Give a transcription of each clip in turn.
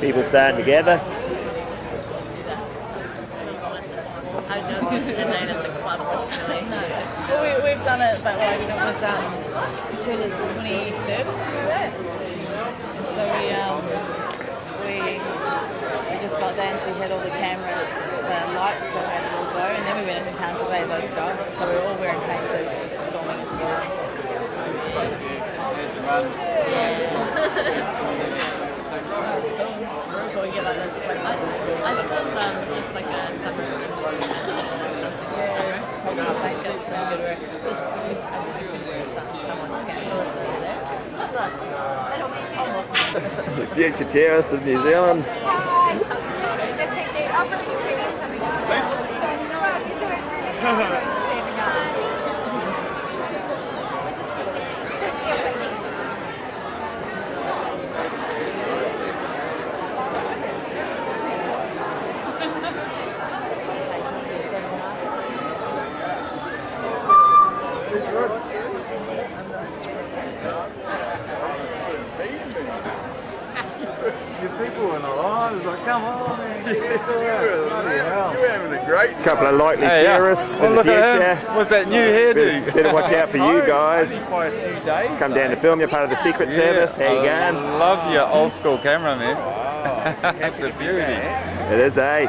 People starting together. Well, we've done it, but like it was Twitters 23rd or something like that. And so we just got there and she had all the camera lights, so we had it all go. And then we went into town because they had those as well. So we were all wearing paint suits, just storming into town. Cool. We get like those places. I think it was just like a summer. The future terrorists of New Zealand. People were not on. It's like, come on, man. You're having a great Couple of likely terrorists for the future. What's that new hairdo? Better watch out for you guys. Only by a few days. Come down to film. You're part of the Secret Service. How you going? I love your old school camera, man. Wow. That's a beauty. It is, eh?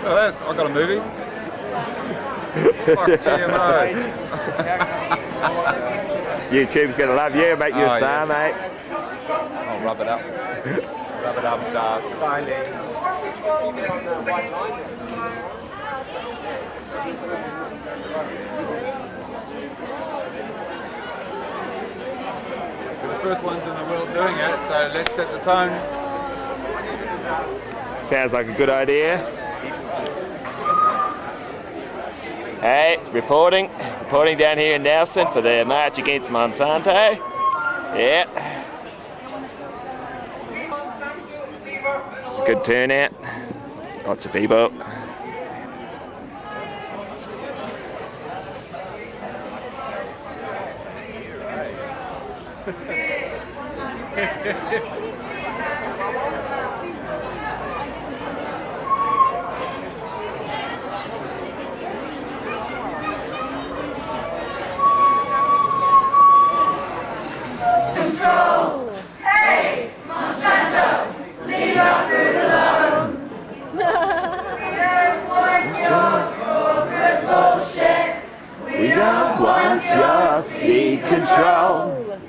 Well, I got a movie. Fuck GMO. YouTube's going to love you, make you a star, mate. I'll rub it up. Rub it up, stars. We're the first ones in the world doing it, so let's set the tone. Sounds like a good idea. Hey, reporting down here in Nelson for the march against Monsanto. Yeah. It's a good turnout. Lots of people. Control! Hey, Monsanto! Leave our food alone! We don't want your corporate bullshit! We don't want your seed control.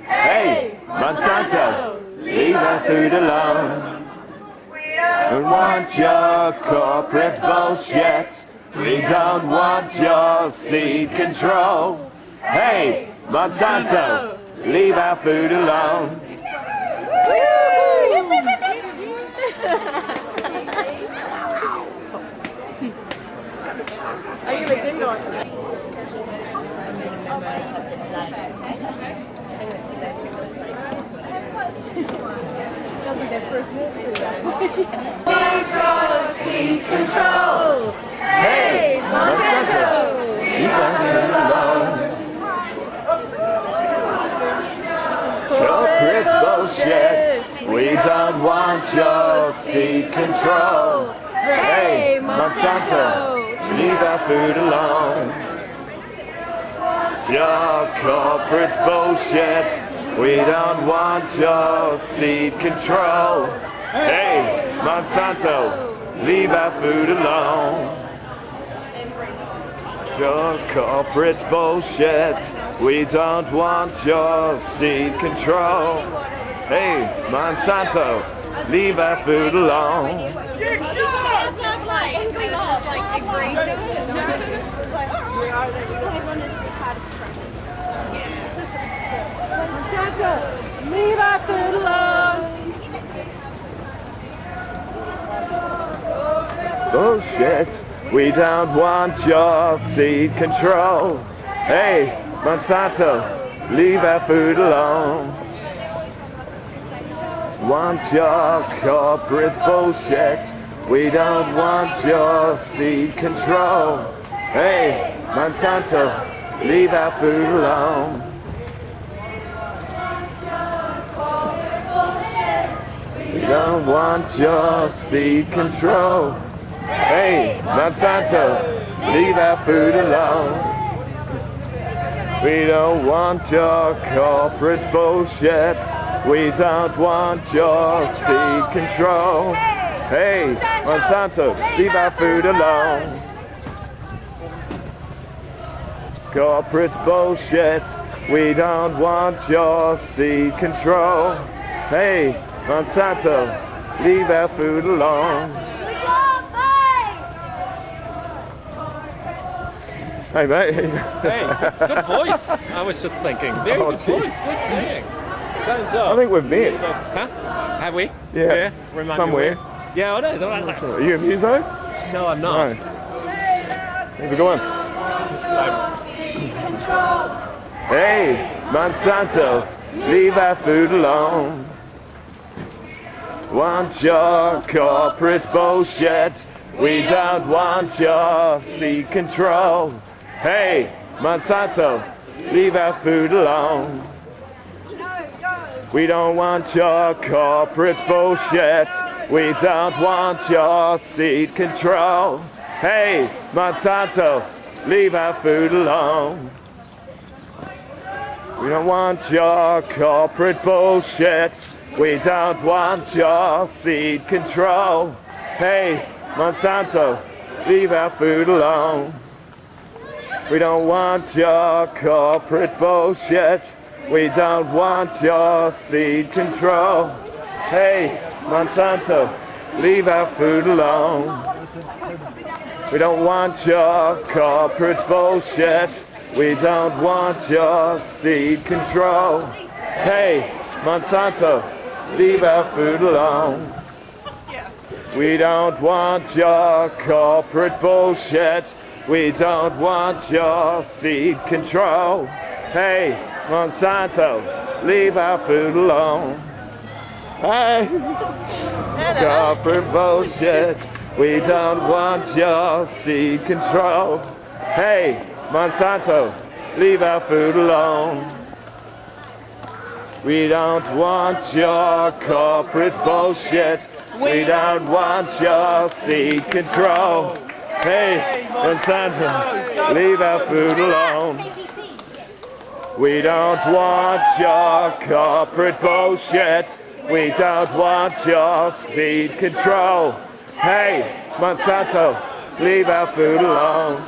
Hey, Monsanto, leave our food alone. We don't We want your corporate bullshit. We don't want your seed control. Hey, Monsanto, leave our food alone. Are you going to do one? Control, seed control! Hey, Monsanto! Leave our food alone. Corporate bullshit. We don't want your seed control. Hey, Monsanto, leave our food alone. Your corporate bullshit. We don't want your seed control. Hey, Monsanto, leave our food alone. Your corporate bullshit. We don't want your seed control. Hey, Monsanto, leave our food alone. Monsanto, leave our food alone. Bullshit. We don't want your seed control. Hey, Monsanto, leave our food alone. Want your corporate bullshit. We don't want your seed control. Hey, Monsanto, leave our food alone. don't want your seed control. Hey, Monsanto, leave our food alone. We don't want your corporate bullshit. We don't want your seed control. Hey, Monsanto, leave our food alone. Corporate bullshit. We don't want your seed control. Hey, Monsanto, leave our food alone. Hey, mate. Hey, good voice. I was just thinking. Very good voice. Good singing. Good job. I think we've met. Huh? Have we? Yeah. Remind Somewhere. Me where? Yeah, I know. Are you in Muso? No, I'm not. No. How's it going? Hey, Monsanto, leave our food alone. Want your corporate bullshit. We don't want your seed control. Hey, Monsanto, leave our food alone. We don't want your corporate bullshit. We don't want your seed control. Hey, Monsanto, leave our food alone. We don't want your corporate bullshit. We don't want your seed control. Hey, Monsanto, leave our food alone. We don't want your corporate bullshit. We don't want your seed control. Hey, Monsanto, leave our food alone. We don't want your corporate bullshit. We don't want your seed control. Hey, Monsanto, leave our food alone. We don't want your corporate bullshit. We don't want your seed control. Hey, Monsanto, leave our food alone. Hey, corporate bullshit. We don't want your seed control. Hey, Monsanto, leave our food alone. We don't want your corporate bullshit. We don't want your seed control. Hey, Monsanto, leave our food alone. We don't want your corporate bullshit. We don't want your seed control. Hey, Monsanto, leave our food alone.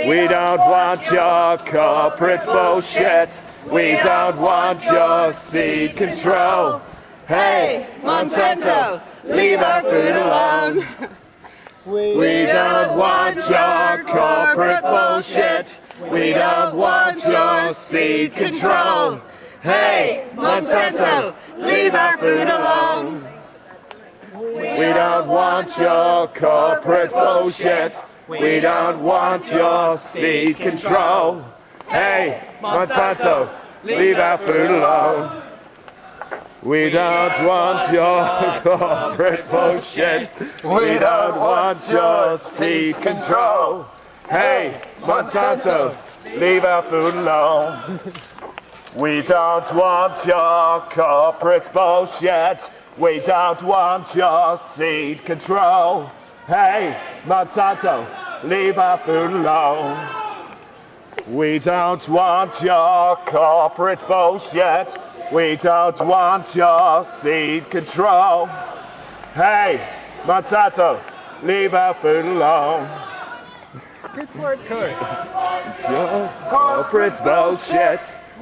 We don't want your corporate bullshit. We don't want your seed control. Hey, Monsanto, leave our food alone. We don't want your corporate bullshit. We don't want your seed control. Hey, Monsanto, leave our food alone. We don't want your corporate bullshit. We don't want your seed control. Hey, Monsanto, leave our food alone. We don't want your corporate bullshit. We don't want your seed control. Hey, Monsanto, leave our food alone. We don't want your corporate bullshit. We don't want your seed control. Hey, Monsanto, leave our food alone. We don't want your corporate bullshit. We don't want your seed control. Hey, Monsanto, leave our food alone. Good word, Corey. Your corporate bullshit.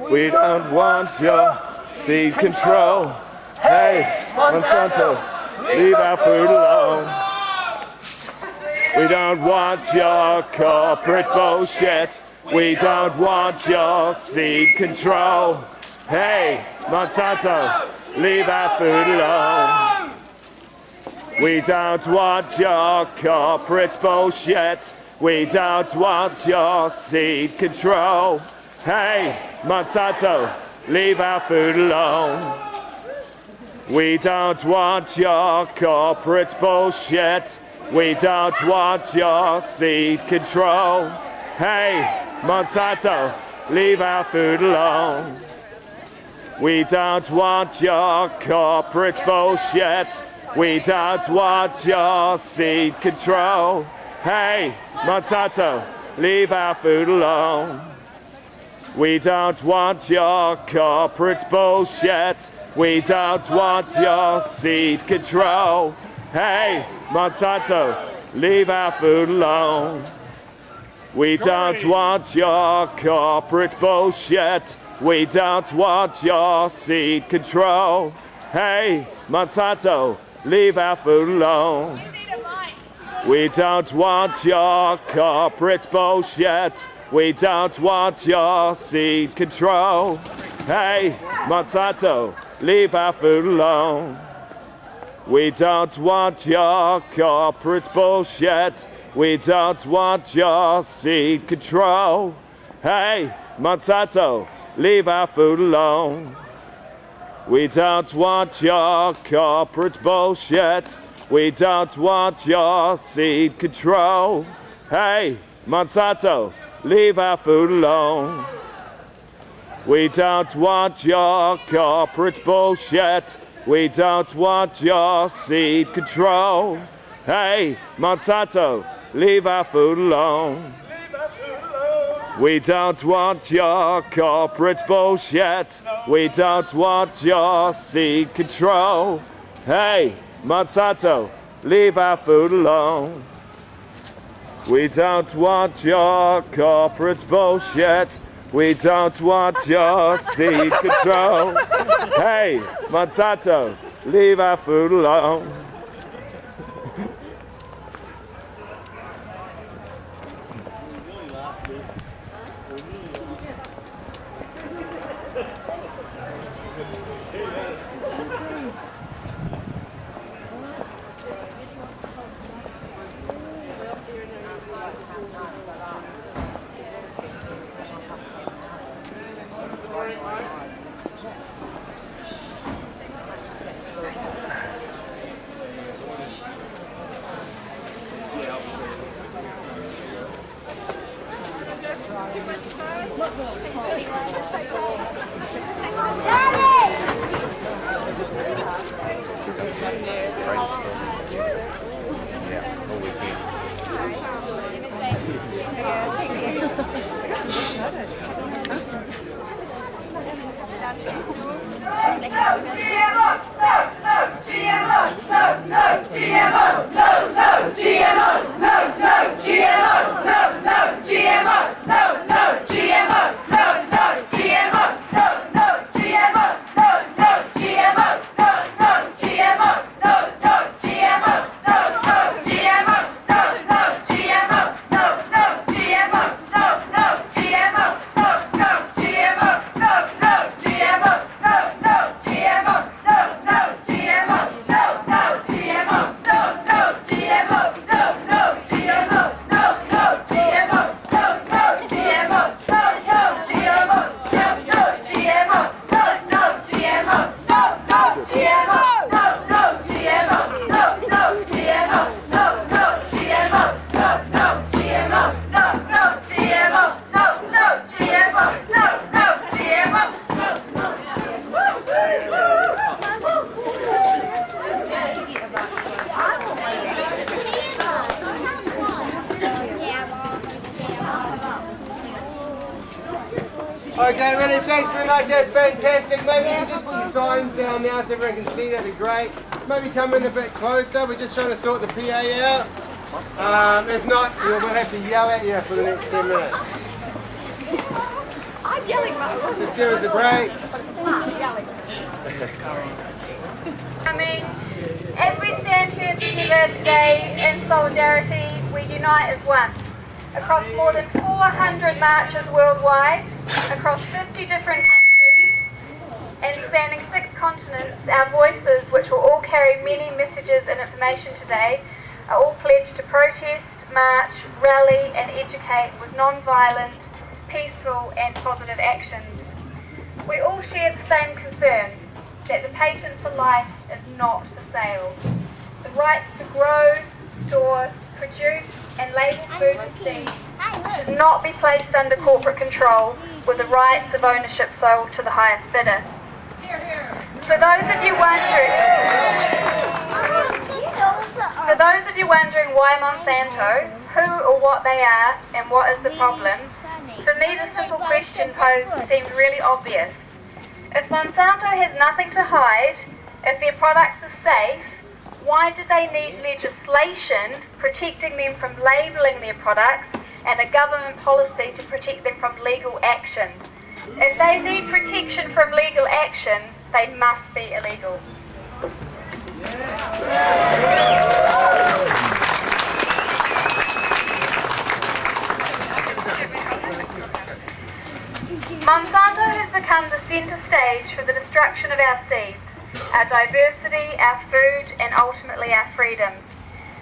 We don't want your seed control. Hey, Monsanto, leave our food alone. We don't want your corporate bullshit. We don't want your seed control. Hey, Monsanto, leave our food alone. We don't want your corporate bullshit. We don't want your seed control. Hey, Monsanto, leave our food alone. We don't want your corporate bullshit. We don't want your seed control. Hey, Monsanto, leave our food alone. We don't want your corporate bullshit. We don't want your seed control. Hey, Monsanto, leave our food alone. We don't want your corporate bullshit. We don't want your seed control. Hey, Monsanto, leave our food alone. We don't want your corporate bullshit. We don't want your seed control. Hey, Monsanto, leave our food alone. We don't want your corporate bullshit. We don't want your seed control. Hey, Monsanto, leave our food alone. We don't want your corporate bullshit. We don't want your seed control. Hey, Monsanto, leave our food alone. We don't want your corporate bullshit. We don't want your seed control. Hey, Monsanto, leave our food alone. We don't want your corporate bullshit. We don't want your seed control. Hey, Monsanto, leave our food alone. We don't want your corporate bullshit. We don't want your seed control. Hey, Monsanto, leave our food alone. We don't want your corporate bullshit. We don't want your seed control. Hey, Monsanto, leave our food alone. Okay, really, thanks very much. That's fantastic. Maybe you can just put your signs down now so everyone can see. That'd be great. Maybe come in a bit closer. We're just trying to sort the PA out. If not, we'll have to yell at you for the next 10 minutes. I'm yelling, Just give us a break. As we stand here together today in solidarity, we unite as one. Across more than 400 marches worldwide, across 50 different countries, and spanning 6 continents, our voices, which will all carry many messages and information today, are all pledged to protest, march, rally and educate with non-violent, peaceful and positive actions. We all share the same concern, that the patent for life is not for sale. The rights to grow, store, produce and label food and seed should not be placed under corporate control with the rights of ownership sold to the highest bidder. For those of you wondering why Monsanto, who or what they are, and what is the problem, for me the simple question posed seemed really obvious. If Monsanto has nothing to hide, if their products are safe, why do they need legislation protecting them from labelling their products and a government policy to protect them from legal action? If they need protection from legal action, they must be illegal. Monsanto has become the centre stage for the destruction of our seeds, our diversity, our food, and ultimately our freedom.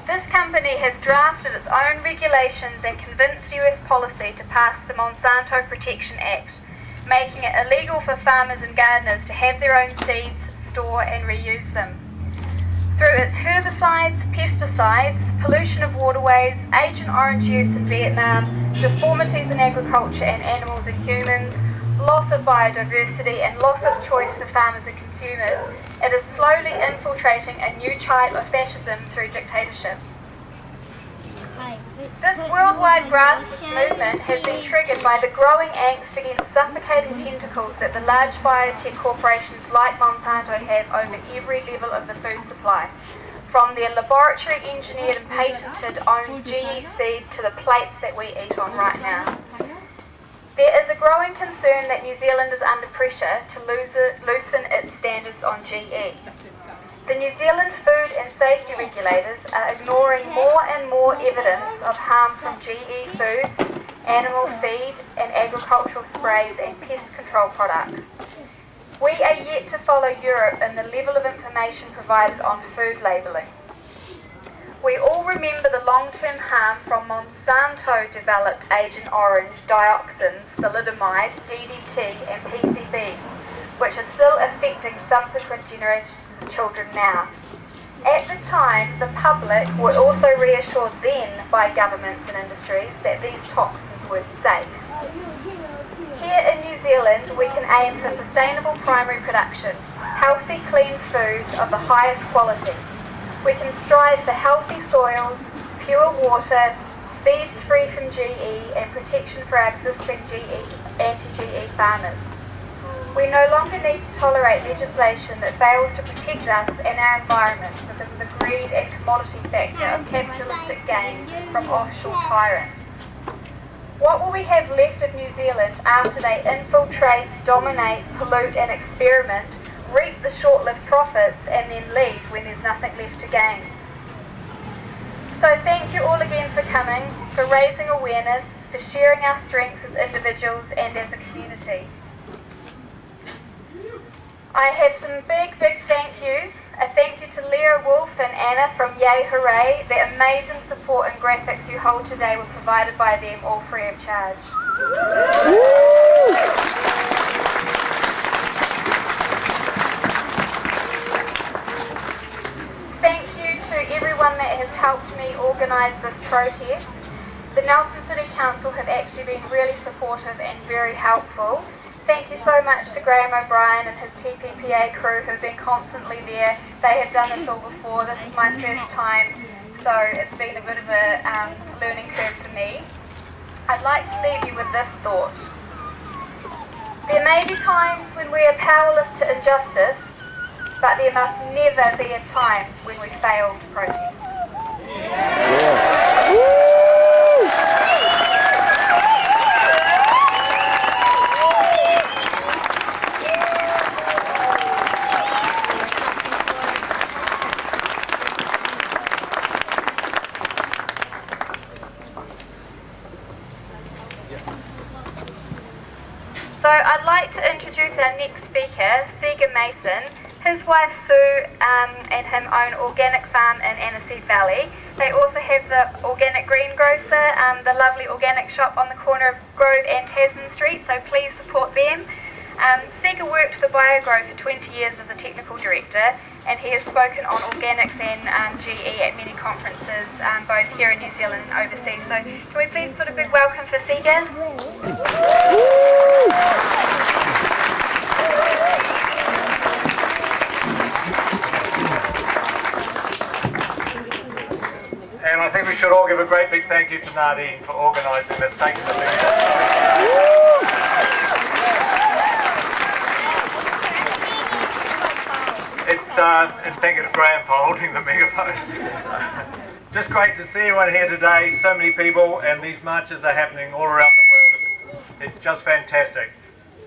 This company has drafted its own regulations and convinced US policy to pass the Monsanto Protection Act, making it illegal for farmers and gardeners to have their own seeds, store and reuse them. Through its herbicides, pesticides, pollution of waterways, Agent Orange use in Vietnam, deformities in agriculture and animals and humans, loss of biodiversity and loss of choice for farmers and consumers, it is slowly infiltrating a new type of fascism through dictatorship. This worldwide grassroots movement has been triggered by the growing angst against suffocating tentacles that the large biotech corporations like Monsanto have over every level of the food supply, from their laboratory engineered and patented own GE seed to the plates that we eat on right now. There is a growing concern that New Zealand is under pressure to loosen its standards on GE. The New Zealand food and safety regulators are ignoring more and more evidence of harm from GE foods, animal feed and agricultural sprays and pest control products. We are yet to follow Europe in the level of information provided on food labelling. We all remember the long-term harm from Monsanto-developed Agent Orange dioxins, thalidomide, DDT and PCBs, which are still affecting subsequent generations of children now. At the time, the public were also reassured then by governments and industries that these toxins were safe. Here in New Zealand, we can aim for sustainable primary production, healthy, clean food of the highest quality. We can strive for healthy soils, pure water, seeds free from GE, and protection for our existing anti-GE farmers. We no longer need to tolerate legislation that fails to protect us and our environments because of the greed and commodity factor of capitalistic gain from offshore tyrants. What will we have left of New Zealand after they infiltrate, dominate, pollute and experiment, reap the short-lived profits and then leave when there's nothing left to gain? So thank you all again for coming, for raising awareness, for sharing our strengths as individuals and as a community. I have some big thank yous. A thank you to Leah Wolf and Anna from Yay Hooray. The amazing support and graphics you hold today were provided by them, all free of charge. Thank you to everyone that has helped me organise this protest. The Nelson City Council have actually been really supportive and very helpful. Thank you so much to Graham O'Brien and his TPPA crew who have been constantly there. They have done this all before. This is my first time, so it's been a bit of a learning curve for me. I'd like to leave you with this thought. There may be times when we are powerless to injustice, but there must never be a time when we fail to protest. So I'd like to introduce our next speaker, Seeger Mason. His wife Sue and him own Organic Farm in Aniseed Valley. They also have the Organic Greengrocer, the lovely organic shop on the corner of Grove and Tasman Street, so please support them. Seeger worked for BioGrow for 20 years as a technical director, and he has spoken on organics and GE at many conferences, both here in New Zealand and overseas. So can we please put a big welcome for Seeger? to Nadine for organising this, taking the lead. And thank you to Graham for holding the megaphone. Just great to see everyone here today, so many people, and these marches are happening all around the world. It's just fantastic.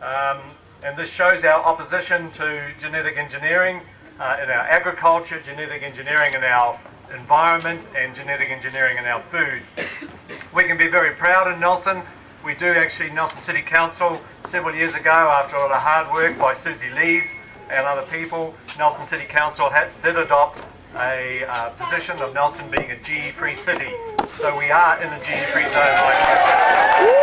And this shows our opposition to genetic engineering in our agriculture, genetic engineering in our environment, and genetic engineering in our food. We can be very proud in Nelson. We do actually, Nelson City Council, several years ago, after a lot of hard work by Susie Lees and other people, Nelson City Council did adopt a position of Nelson being a GE-free city. So we are in a GE-free zone right now.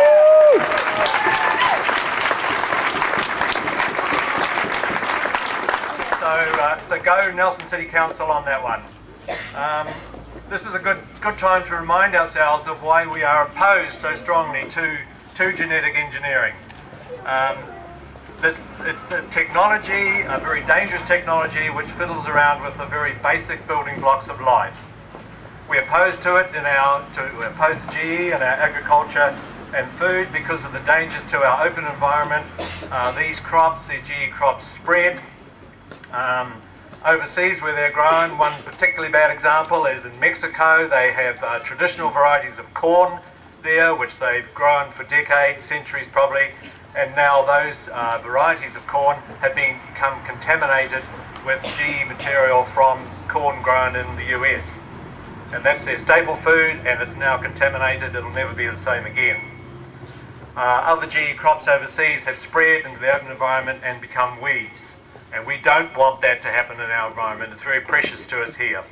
So go Nelson City Council on that one. This is a good time to remind ourselves of why we are opposed so strongly to genetic engineering. It's a technology, a very dangerous technology, which fiddles around with the very basic building blocks of life. We're opposed to it we're opposed to GE in our agriculture and food because of the dangers to our open environment. These GE crops spread overseas where they're grown. One particularly bad example is in Mexico. They have traditional varieties of corn there, which they've grown for decades, centuries probably. And now those varieties of corn have become contaminated with GE material from corn grown in the US. And that's their staple food, and it's now contaminated. It'll never be the same again. Other GE crops overseas have spread into the open environment and become weeds. And we don't want that to happen in our environment. It's very precious to us here.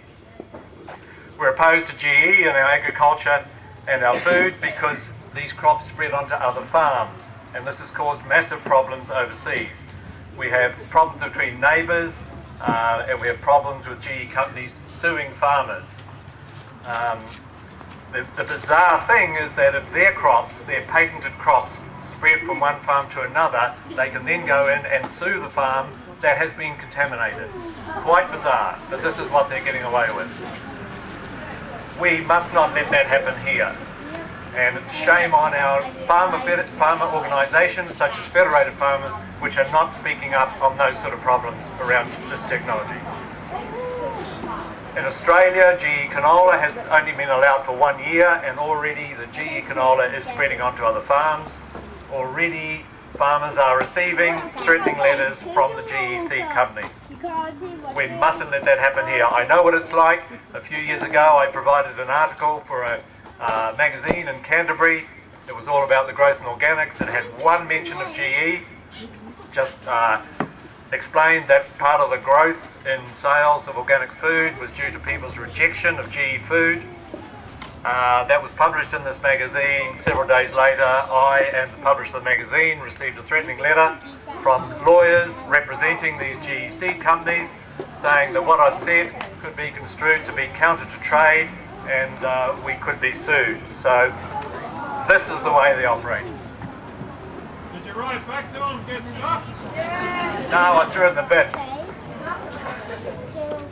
We're opposed to GE in our agriculture and our food because these crops spread onto other farms. And this has caused massive problems overseas. We have problems between neighbours, and we have problems with GE companies suing farmers. The bizarre thing is that if their crops, their patented crops, spread from one farm to another, they can then go in and sue the farm that has been contaminated. Quite bizarre, but this is what they're getting away with. We must not let that happen here. And it's a shame on our farmer organisations, such as Federated Farmers, which are not speaking up on those sort of problems around this technology. In Australia, GE canola has only been allowed for 1 year, and already the GE canola is spreading onto other farms. Already farmers are receiving threatening letters from the GE seed companies. We mustn't let that happen here. I know what it's like. A few years ago I provided an article for a magazine in Canterbury. It was all about the growth in organics. It had one mention of GE. Just explained that part of the growth in sales of organic food was due to people's rejection of GE food. That was published in this magazine. Several days later, I and the publisher of the magazine received a threatening letter from lawyers representing these GE seed companies saying that what I'd said could be construed to be counter to trade, and we could be sued. So this is the way they operate. Did you write back to them and get stuff? No, I threw it in the bin.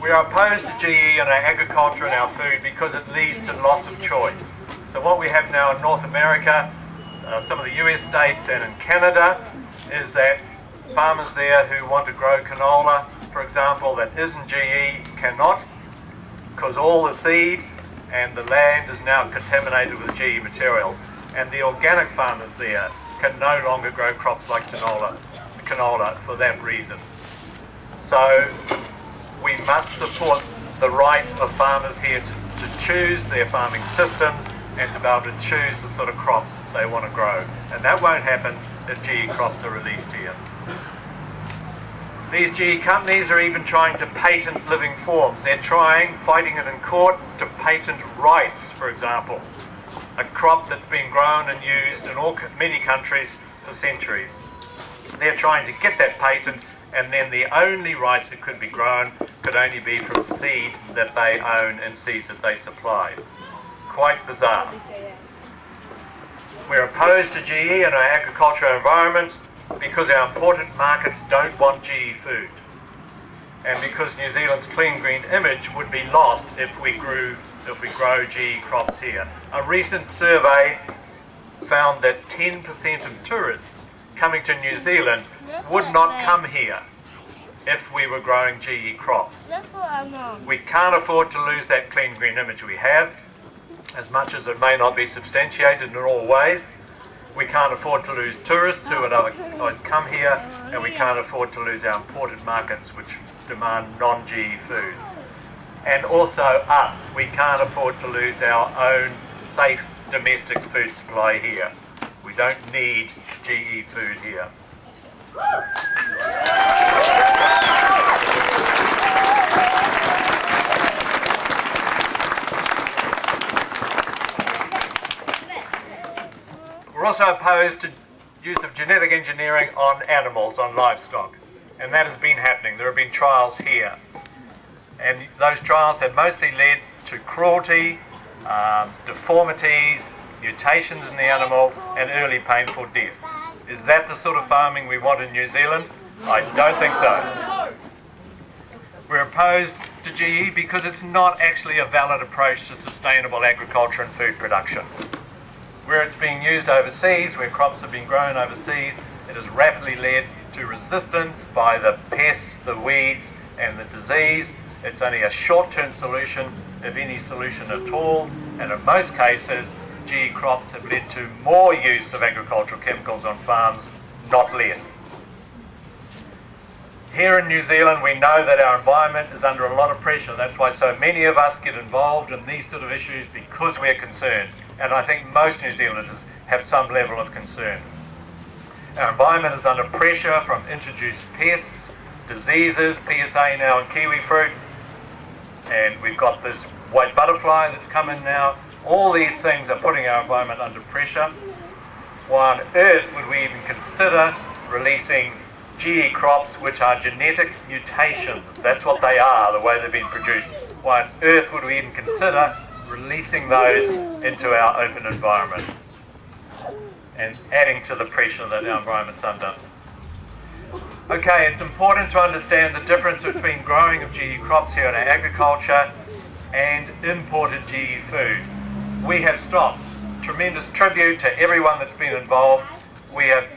We are opposed to GE in our agriculture and our food because it leads to loss of choice. So what we have now in North America, some of the US states and in Canada, is that farmers there who want to grow canola, for example, that isn't GE cannot, because all the seed and the land is now contaminated with GE material. And the organic farmers there can no longer grow crops like canola for that reason. So we must support the right of farmers here to choose their farming systems and to be able to choose the sort of crops they want to grow. And that won't happen if GE crops are released here. These GE companies are even trying to patent living forms. They're fighting it in court, to patent rice, for example, a crop that's been grown and used in many countries for centuries. They're trying to get that patent, and then the only rice that could be grown could only be from seed that they own and seed that they supply. Quite bizarre. We're opposed to GE in our agricultural environment because our important markets don't want GE food. and because New Zealand's clean green image would be lost if we grow GE crops here. A recent survey found that 10% of tourists coming to New Zealand would not come here if we were growing GE crops. We can't afford to lose that clean green image we have, as much as it may not be substantiated in all ways. We can't afford to lose tourists who would otherwise come here, and we can't afford to lose our imported markets which demand non-GE food. And also us, we can't afford to lose our own safe domestic food supply here. We don't need GE food here. We're also opposed to use of genetic engineering on animals, on livestock, and that has been happening. There have been trials here, and those trials have mostly led to cruelty, deformities, mutations in the animal, and early painful death. Is that the sort of farming we want in New Zealand? I don't think so. We're opposed to GE because it's not actually a valid approach to sustainable agriculture and food production. Where it's being used overseas, where crops have been grown overseas, it has rapidly led to resistance by the pests, the weeds, and the disease. It's only a short-term solution, if any solution at all, and in most cases, GE crops have led to more use of agricultural chemicals on farms, not less. Here in New Zealand, we know that our environment is under a lot of pressure. That's why so many of us get involved in these sort of issues, because we're concerned. And I think most New Zealanders have some level of concern. Our environment is under pressure from introduced pests, diseases, PSA now in kiwi fruit, and we've got this white butterfly that's come in now. All these things are putting our environment under pressure. Why on earth would we even consider releasing GE crops which are genetic mutations? That's what they are, the way they've been produced. Why on earth would we even consider releasing those into our open environment and adding to the pressure that our environment's under? Okay, it's important to understand the difference between growing of GE crops here in our agriculture and imported GE food. We have stopped. Tremendous tribute to everyone that's been involved. We have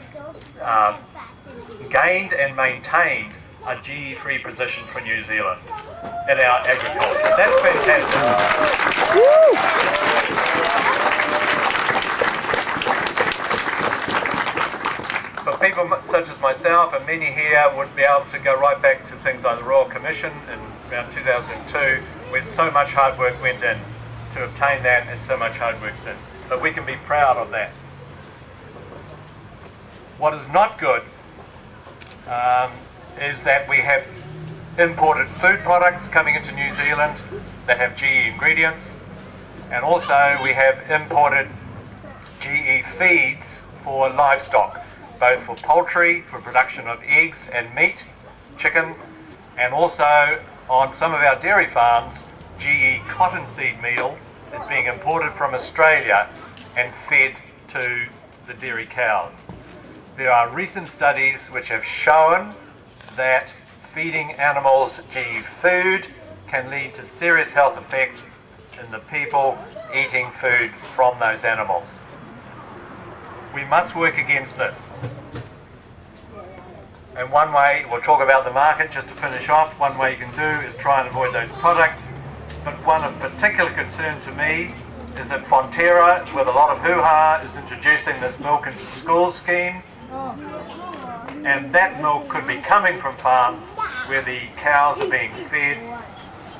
gained and maintained a GE-free position for New Zealand in our agriculture. That's fantastic. For people such as myself and many here would be able to go right back to things like the Royal Commission in around 2002, where so much hard work went in to obtain that, and so much hard work since. But we can be proud of that. What is not good is that we have imported food products coming into New Zealand that have GE ingredients, and also we have imported GE feeds for livestock, both for poultry, for production of eggs and meat, chicken, and also on some of our dairy farms, GE cottonseed meal is being imported from Australia and fed to the dairy cows. There are recent studies which have shown that feeding animals GE food can lead to serious health effects in the people eating food from those animals. We must work against this. And one way, we'll talk about the market just to finish off, one way you can do is try and avoid those products. But one of particular concern to me is that Fonterra, with a lot of hoo-ha, is introducing this milk into school scheme. And that milk could be coming from farms where the cows are being fed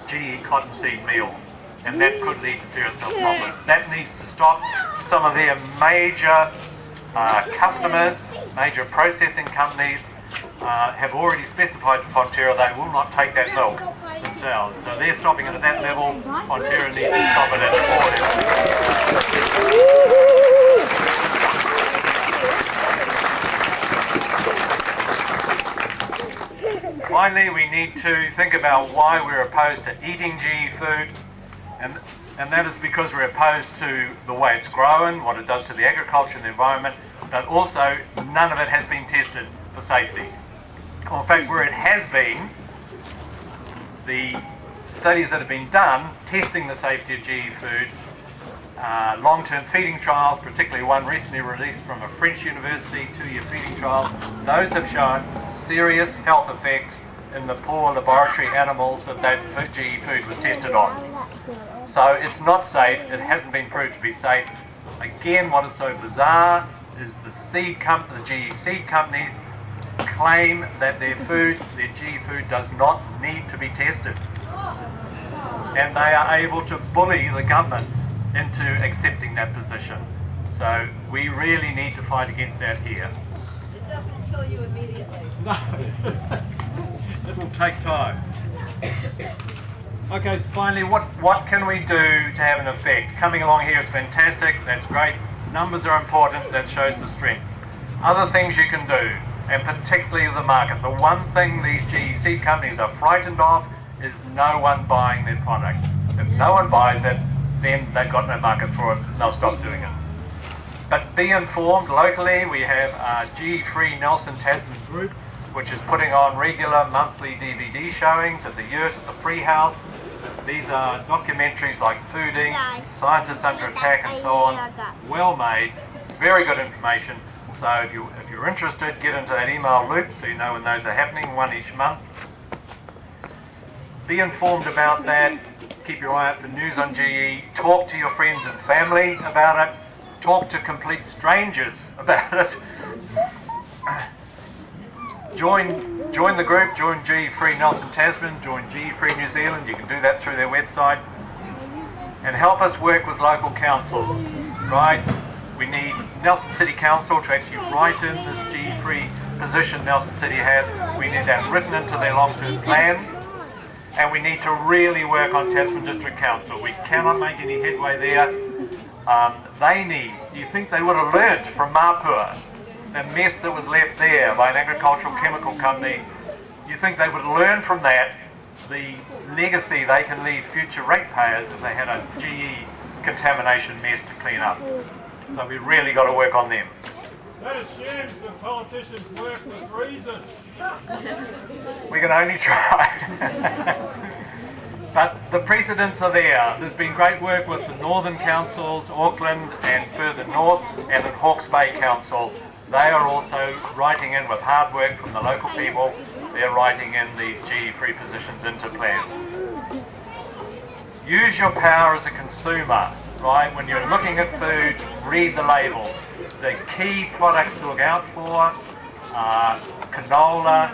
GE cottonseed meal. And that could lead to serious health problems. That needs to stop. Some of their major customers, major processing companies, have already specified to Fonterra they will not take that milk themselves. So they're stopping it at that level. Fonterra needs to stop it at the 4 levels. Finally, we need to think about why we're opposed to eating GE food, and that is because we're opposed to the way it's grown, what it does to the agriculture and the environment, but also none of it has been tested for safety. In fact, where it has been, the studies that have been done testing the safety of GE food, long-term feeding trials, particularly one recently released from a French university, 2-year feeding trial, those have shown serious health effects in the poor laboratory animals that GE food was tested on. So it's not safe, it hasn't been proved to be safe. Again, what is so bizarre is the GE seed companies claim that their GE food does not need to be tested. And they are able to bully the governments into accepting that position. So we really need to fight against that here. It doesn't kill you immediately. No, it will take time. Okay, so finally, what can we do to have an effect? Coming along here is fantastic, that's great. Numbers are important, that shows the strength. Other things you can do, and particularly the market. The one thing these GE seed companies are frightened of is no one buying their product. If no one buys it, then they've got no market for it, they'll stop doing it. But be informed. Locally, we have our GE Free Nelson Tasman group, which is putting on regular monthly DVD showings at the Yurt, at the Free House. These are documentaries like Fooding, Scientists Under Attack and so on. Well made, very good information. So if you're interested, get into that email loop so you know when those are happening, one each month. Be informed about that. Keep your eye out for news on GE. Talk to your friends and family about it. Talk to complete strangers about it. Join the group, join GE Free Nelson Tasman, join GE Free New Zealand. You can do that through their website. And help us work with local councils, right? We need Nelson City Council to actually write in this GE Free position Nelson City has. We need that written into their long-term plan. And we need to really work on Tasman District Council. We cannot make any headway there. You think they would have learnt from Mapua, the mess that was left there by an agricultural chemical company. You think they would learn from that the legacy they can leave future ratepayers if they had a GE contamination mess to clean up. So we really got to work on them. That assumes that politicians work with reason. We can only try. But the precedents are there. There's been great work with the Northern Councils, Auckland and further north, and the Hawke's Bay Council. They are also writing in with hard work from the local people. They're writing in these GE free positions into plans. Use your power as a consumer, right? When you're looking at food, read the labels. The key products to look out for are canola,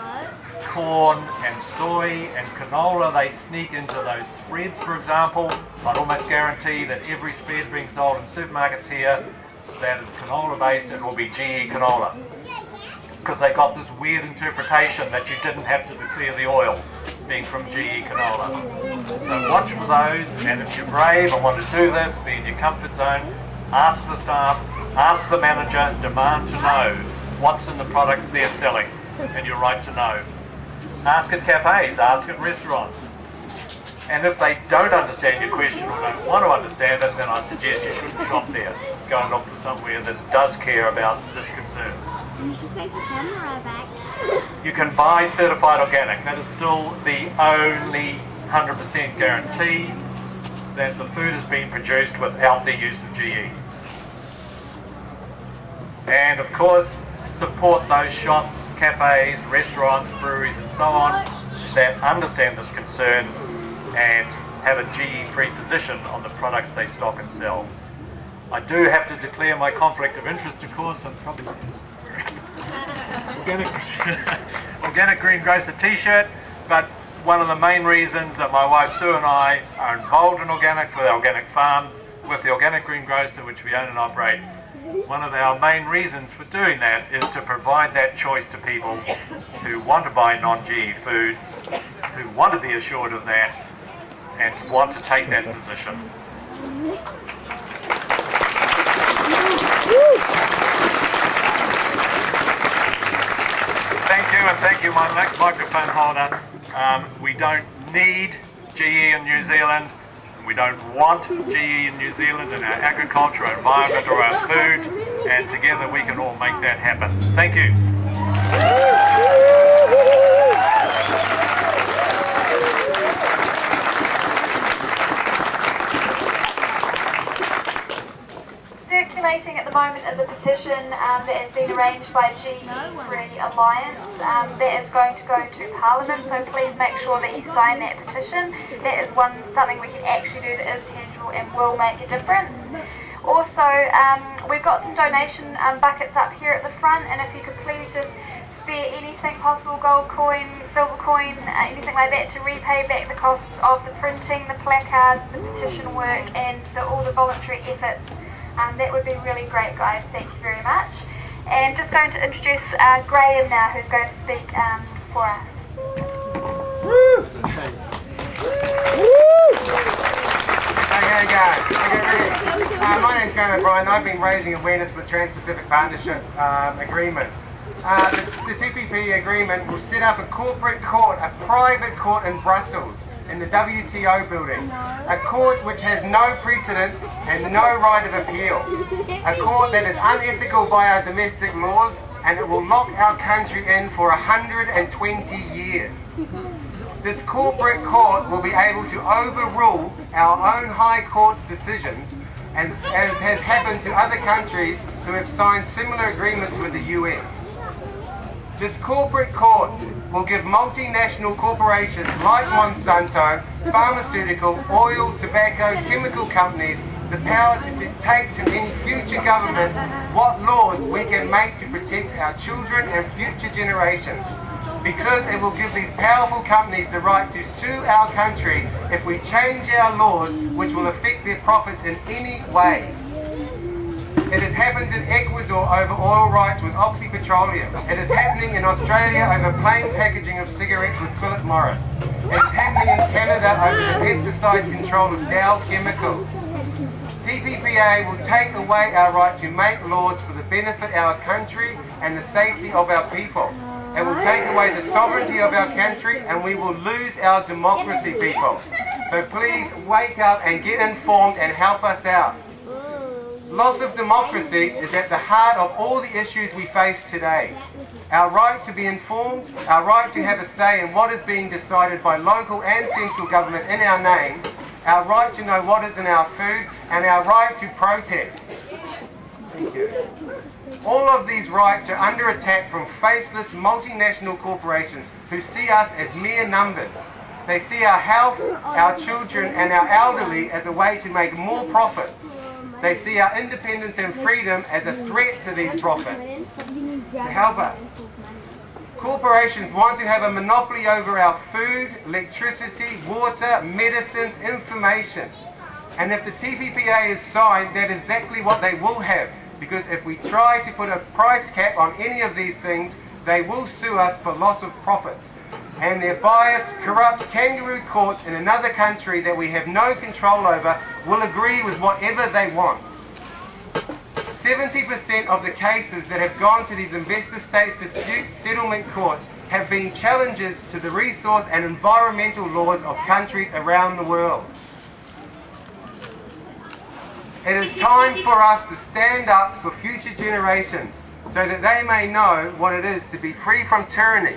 corn and soy. And canola, they sneak into those spreads, for example. I'd almost guarantee that every spread being sold in supermarkets here that is canola based, it will be GE canola. Because they got this weird interpretation that you didn't have to declare the oil being from GE canola. So watch for those, and if you're brave and want to do this, be in your comfort zone, ask the staff, ask the manager, demand to know what's in the products they're selling, and you're right to know. Ask at cafes, ask at restaurants. And if they don't understand your question or don't want to understand it, then I suggest you shouldn't shop there. Go and look for somewhere that does care about this concern. You should take the camera back. You can buy certified organic. That is still the only 100% guarantee that the food has been produced without the use of GE. And of course, support those shops, cafes, restaurants, breweries and so on that understand this concern and have a GE-free position on the products they stock and sell. I do have to declare my conflict of interest, of course. I'm probably organic green grocer t-shirt, but one of the main reasons that my wife Sue and I are involved in organic with our organic farm, with the organic green grocer which we own and operate, one of our main reasons for doing that is to provide that choice to people who want to buy non-GE food, who want to be assured of that, and want to take that position. Thank you, and thank you, my microphone holder. We don't need GE in New Zealand. We don't want GE in New Zealand in our agriculture, our environment, or our food, and together we can all make that happen. Thank you. petition that has been arranged by GE Free Alliance that is going to go to Parliament, so please make sure that you sign that petition. That is something we can actually do that is tangible and will make a difference. Also, we've got some donation buckets up here at the front, and if you could please just spare anything possible, gold coin, silver coin, anything like that, to repay back the costs of the printing, the placards, the petition work, and all the voluntary efforts. That would be really great, guys. Thank you very much. And just going to introduce Graham now, who's going to speak for us. Okay, guys. My name's Graham O'Brien. I've been raising awareness for the Trans-Pacific Partnership Agreement. The TPP agreement will set up a corporate court, a private court in Brussels, in the WTO building. A court which has no precedence and no right of appeal. A court that is unethical by our domestic laws, and it will lock our country in for 120 years. This corporate court will be able to overrule our own High Court's decisions, as has happened to other countries who have signed similar agreements with the US. This corporate court will give multinational corporations like Monsanto, pharmaceutical, oil, tobacco, chemical companies the power to dictate to any future government what laws we can make to protect our children and future generations. Because it will give these powerful companies the right to sue our country if we change our laws which will affect their profits in any way. It has happened in Ecuador over oil rights with Oxy Petroleum. It is happening in Australia over plain packaging of cigarettes with Philip Morris. It is happening in Canada over the pesticide control of Dow Chemicals. TPPA will take away our right to make laws for the benefit of our country and the safety of our people. It will take away the sovereignty of our country, and we will lose our democracy, people. So please wake up and get informed and help us out. Loss of democracy is at the heart of all the issues we face today. Our right to be informed, our right to have a say in what is being decided by local and central government in our name, our right to know what is in our food, and our right to protest. Thank you. All of these rights are under attack from faceless multinational corporations who see us as mere numbers. They see our health, our children, and our elderly as a way to make more profits. They see our independence and freedom as a threat to these profits. To help us. Corporations want to have a monopoly over our food, electricity, water, medicines, information. And if the TPPA is signed, that is exactly what they will have. Because if we try to put a price cap on any of these things, they will sue us for loss of profits. And their biased, corrupt kangaroo courts in another country that we have no control over will agree with whatever they want. 70% of the cases that have gone to these investor states dispute settlement courts have been challenges to the resource and environmental laws of countries around the world. It is time for us to stand up for future generations so that they may know what it is to be free from tyranny.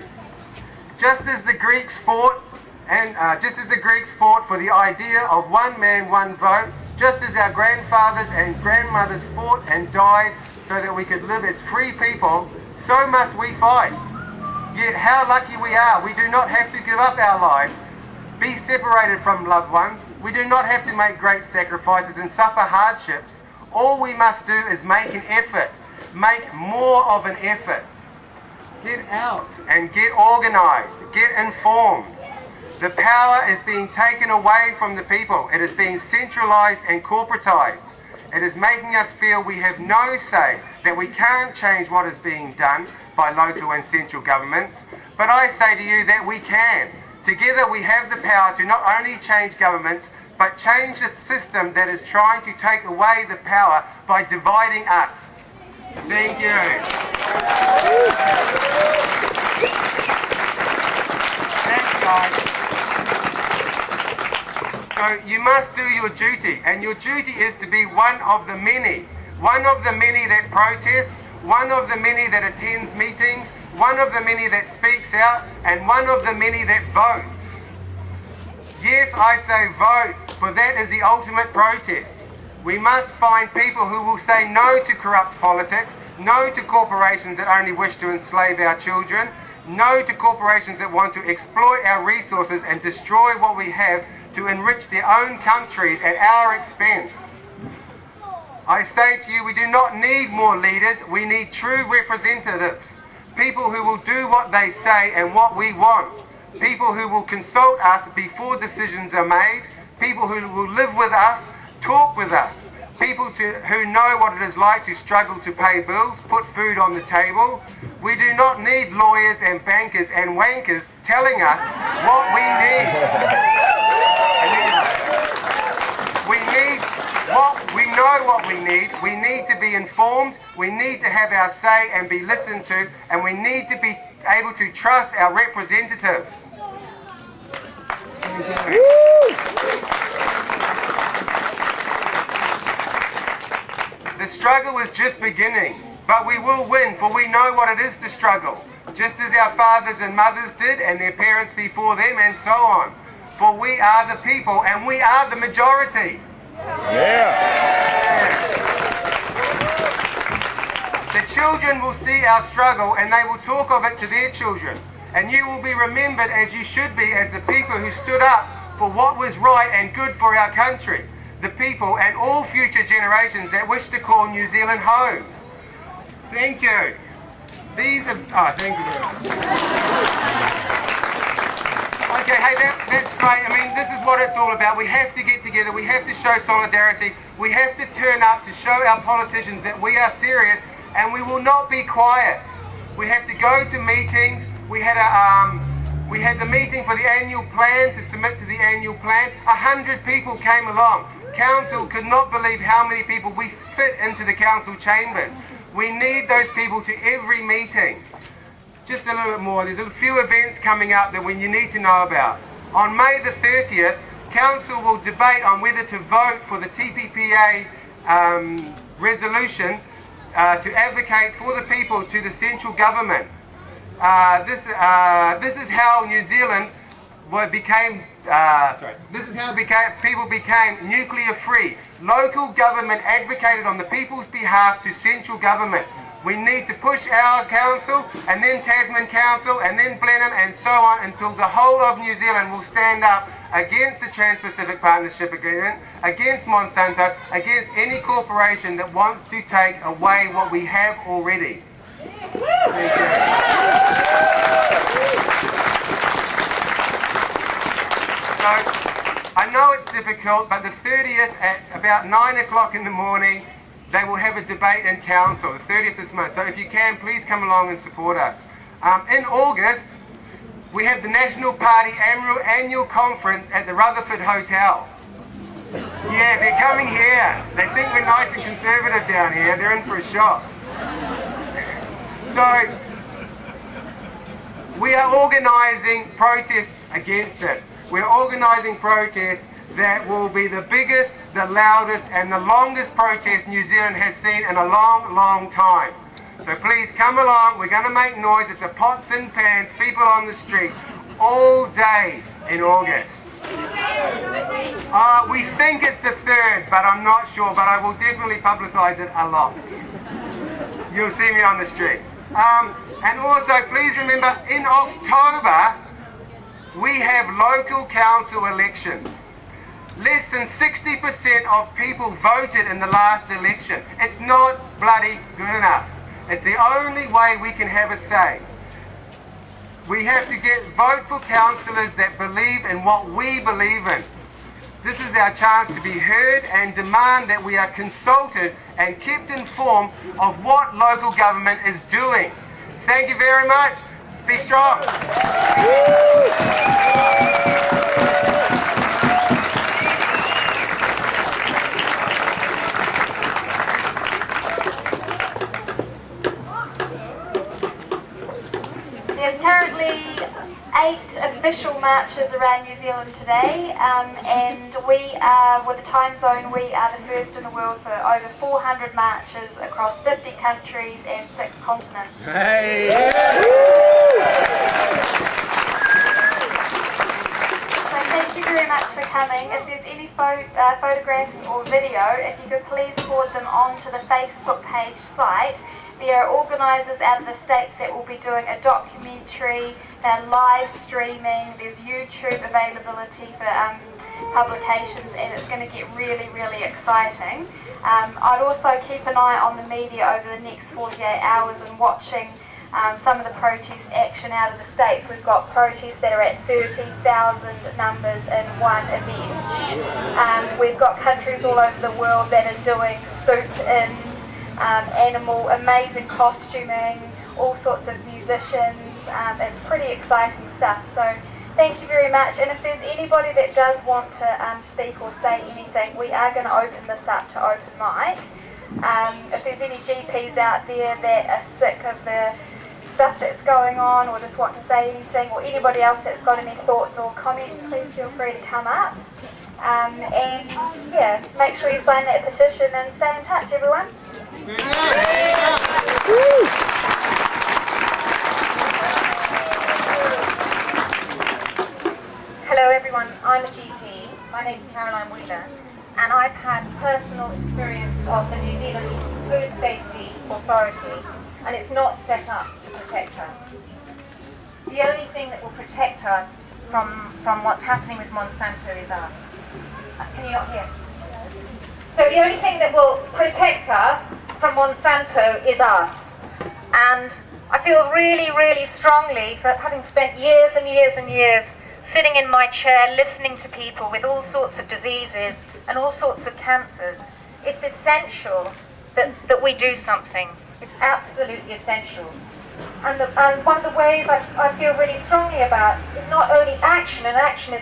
Just as the Greeks fought for the idea of one man, one vote, just as our grandfathers and grandmothers fought and died so that we could live as free people, so must we fight. Yet how lucky we are, we do not have to give up our lives, be separated from loved ones, we do not have to make great sacrifices and suffer hardships. All we must do is make an effort, make more of an effort. Get out and get organised, get informed. The power is being taken away from the people. It is being centralised and corporatised. It is making us feel we have no say, that we can't change what is being done by local and central governments. But I say to you that we can. Together we have the power to not only change governments, but change the system that is trying to take away the power by dividing us. Thank you. Thanks, guys. So you must do your duty, and your duty is to be one of the many that protests, one of the many that attends meetings, one of the many that speaks out, and one of the many that votes. Yes, I say vote, for that is the ultimate protest. We must find people who will say no to corrupt politics, no to corporations that only wish to enslave our children, no to corporations that want to exploit our resources and destroy what we have to enrich their own countries at our expense. I say to you, we do not need more leaders, we need true representatives. People who will do what they say and what we want. People who will consult us before decisions are made. People who will live with us, talk with us. People who know what it is like to struggle to pay bills, put food on the table. We do not need lawyers and bankers and wankers telling us what we need. We know what we need. We need to be informed. We need to have our say and be listened to. And we need to be able to trust our representatives. The struggle is just beginning, but we will win, for we know what it is to struggle, just as our fathers and mothers did, and their parents before them, and so on. For we are the people, and we are the majority. Yeah. The children will see our struggle, and they will talk of it to their children. And you will be remembered as you should be, as the people who stood up for what was right and good for our country. The people and all future generations that wish to call New Zealand home. Thank you. These are... Oh, thank you very much. Okay, hey, that's great. I mean, this is what it's all about. We have to get together. We have to show solidarity. We have to turn up to show our politicians that we are serious and we will not be quiet. We have to go to meetings. We had the meeting for the annual plan to submit to the annual plan. 100 people came along. Council could not believe how many people we fit into the council chambers. We need those people to every meeting. Just a little bit more. There's a few events coming up that you need to know about. On May the 30th, Council will debate on whether to vote for the TPPA resolution to advocate for the people to the central government. This is how New Zealand became. This is how people became nuclear free. Local government advocated on the people's behalf to central government. We need to push our council, and then Tasman Council, and then Blenheim, and so on, until the whole of New Zealand will stand up against the Trans-Pacific Partnership Agreement, against Monsanto, against any corporation that wants to take away what we have already. Thank you. So, I know it's difficult, but the 30th at about 9 o'clock in the morning, they will have a debate in council, the 30th this month. So if you can, please come along and support us. In August, we have the National Party annual conference at the Rutherford Hotel. Yeah, they're coming here. They think we're nice and conservative down here. They're in for a shock. So, we are organising protests against this. We're organising protests that will be the biggest, the loudest and the longest protest New Zealand has seen in a long, long time. So please come along, we're going to make noise. It's a pots and pans, people on the street, all day in August. We think it's the 3rd, but I'm not sure, but I will definitely publicise it a lot. You'll see me on the street. And also, please remember, in October, we have local council elections. Less than 60% of people voted in the last election. It's not bloody good enough. It's the only way we can have a say. We have to vote for councillors that believe in what we believe in. This is our chance to be heard and demand that we are consulted and kept informed of what local government is doing. Thank you very much. Be strong. There's currently 8 official marches around New Zealand today, and we are, with the time zone, we are the first in the world for over 400 marches across 50 countries and 6 continents. Hey! So thank you very much for coming. If there's any photographs or video, if you could please forward them onto the Facebook page site. There are organisers out of the States that will be doing a documentary, they're live streaming, there's YouTube availability for publications, and it's going to get really, really exciting. I'd also keep an eye on the media over the next 48 hours and watching some of the protest action out of the States. We've got protests that are at 30,000 numbers in one event. We've got countries all over the world that are doing soup-ins, amazing costuming, all sorts of musicians. It's pretty exciting stuff. So thank you very much. And if there's anybody that does want to speak or say anything, we are going to open this up to open mic. If there's any GPs out there that are sick of the stuff that's going on or just want to say anything, or anybody else that's got any thoughts or comments, please feel free to come up. And yeah, make sure you sign that petition and stay in touch, everyone. Hello everyone, I'm a GP. My name's Caroline Wheeler, and I've had personal experience of the New Zealand Food Safety Authority, and it's not set up to protect us. The only thing that will protect us from what's happening with Monsanto is us. Can you not hear? So the only thing that will protect us from Monsanto is us. And I feel really, really strongly, for having spent years and years and years sitting in my chair listening to people with all sorts of diseases and all sorts of cancers, it's essential that we do something. It's absolutely essential. And one of the ways I feel really strongly about is not only action, and action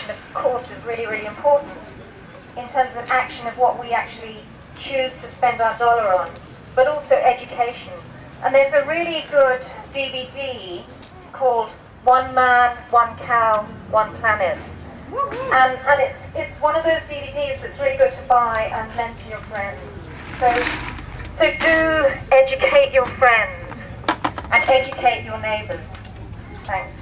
of course is really, really important in terms of action of what we actually choose to spend our dollar on, but also education. And there's a really good DVD called One Man, One Cow, One Planet. And it's one of those DVDs that's really good to buy and lend to your friends. So do educate your friends and educate your neighbours. Thanks.